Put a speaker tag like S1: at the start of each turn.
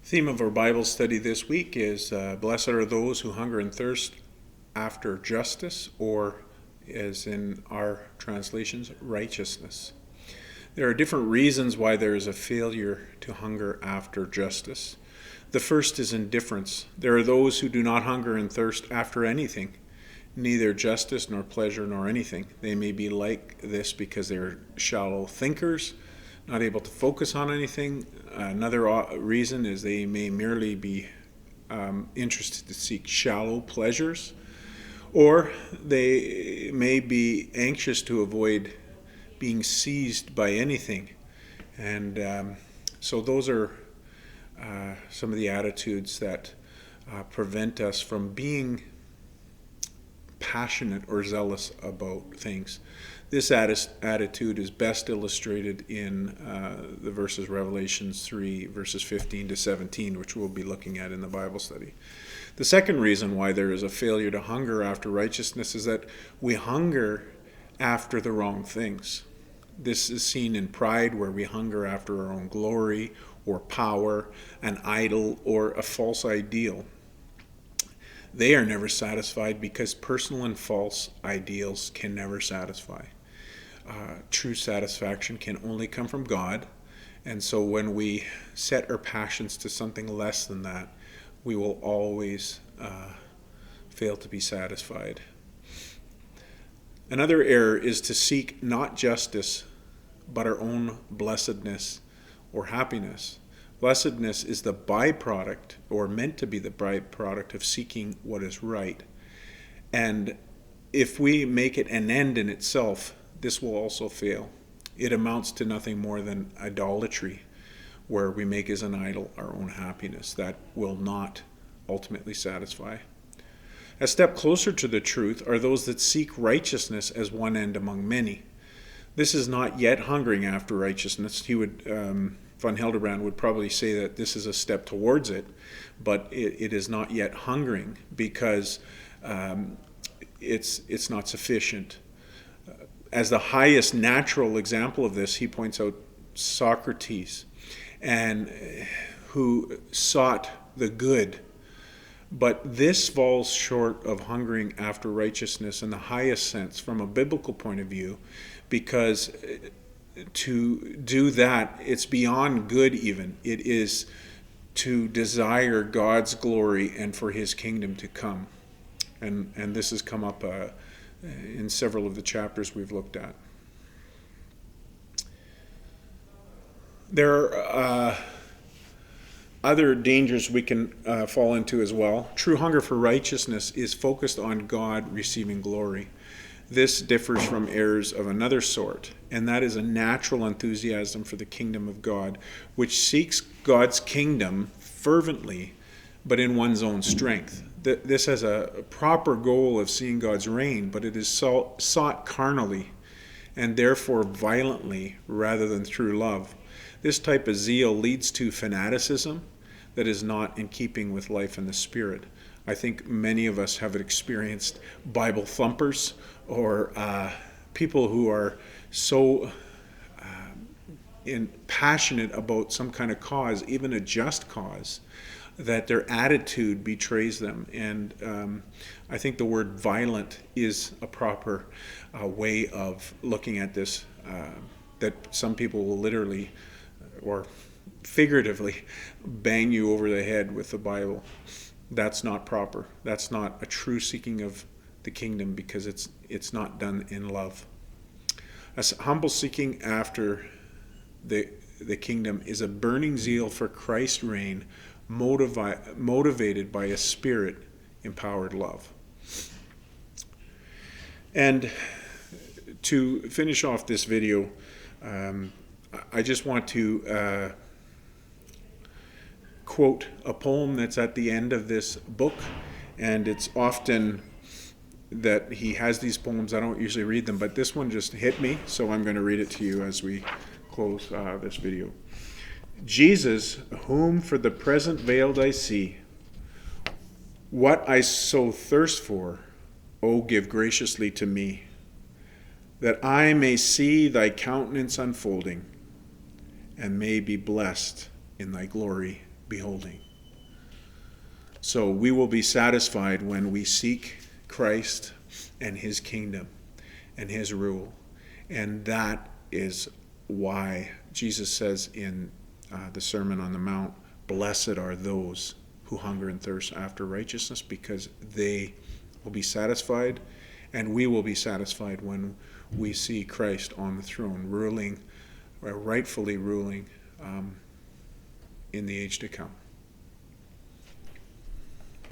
S1: Theme of our Bible study this week is Blessed are those who hunger and thirst after justice, or as in our translations, righteousness. There are different reasons why there is a failure to hunger after justice. The first is indifference. There are those who do not hunger and thirst after anything, neither justice nor pleasure nor anything. They may be like this because they are shallow thinkers, not able to focus on anything. Another reason is they may merely be interested to seek shallow pleasures, or they may be anxious to avoid being seized by anything. And so those are some of the attitudes that prevent us from being passionate or zealous about things. This attitude is best illustrated in the verses Revelations 3, verses 15 to 17, which we'll be looking at in the Bible study. The second reason why there is a failure to hunger after righteousness is that we hunger after the wrong things. This is seen in pride, where we hunger after our own glory or power, an idol, or a false ideal. They are never satisfied because personal and false ideals can never satisfy. True satisfaction can only come from God, and so when we set our passions to something less than that, we will always fail to be satisfied. Another error is to seek not justice, but our own blessedness or happiness. Blessedness is the byproduct, or meant to be the byproduct, of seeking what is right. And if we make it an end in itself, this will also fail. It amounts to nothing more than idolatry, where we make as an idol our own happiness. That will not ultimately satisfy. A step closer to the truth are those that seek righteousness as one end among many. This is not yet hungering after righteousness. Von Hildebrand would probably say that this is a step towards it, but it is not yet hungering, because it's not sufficient. As the highest natural example of this, he points out Socrates, and who sought the good. But this falls short of hungering after righteousness in the highest sense from a biblical point of view, because to do that, it's beyond good even. It is to desire God's glory and for his kingdom to come. And this has come up in several of the chapters we've looked at. There are other dangers we can fall into as well. True hunger for righteousness is focused on God receiving glory. This differs from errors of another sort, and that is a natural enthusiasm for the kingdom of God, which seeks God's kingdom fervently, but in one's own strength. This has a proper goal of seeing God's reign, but it is sought carnally, and therefore violently, rather than through love. This type of zeal leads to fanaticism that is not in keeping with life in the Spirit. I think many of us have experienced Bible thumpers, or people who are so passionate about some kind of cause, even a just cause, that their attitude betrays them. And I think the word violent is a proper way of looking at this, that some people will literally or figuratively bang you over the head with the Bible. That's not proper. That's not a true seeking of the kingdom, because it's not done in love. A humble seeking after the kingdom is a burning zeal for Christ's reign, motivated by a Spirit-empowered love. And to finish off this video, I just want to quote a poem that's at the end of this book, and it's often that he has these poems. I don't usually read them, but this one just hit me, so I'm going to read it to you as we close this video. Jesus, whom for the present veiled I see, what I so thirst for, O give graciously to me, that I may see thy countenance unfolding, and may be blessed in thy glory. beholding. So we will be satisfied when we seek Christ and his kingdom and his rule. And that is why Jesus says in the Sermon on the Mount, blessed are those who hunger and thirst after righteousness, because they will be satisfied, and we will be satisfied when we see Christ on the throne, ruling, rightfully ruling in the age to come.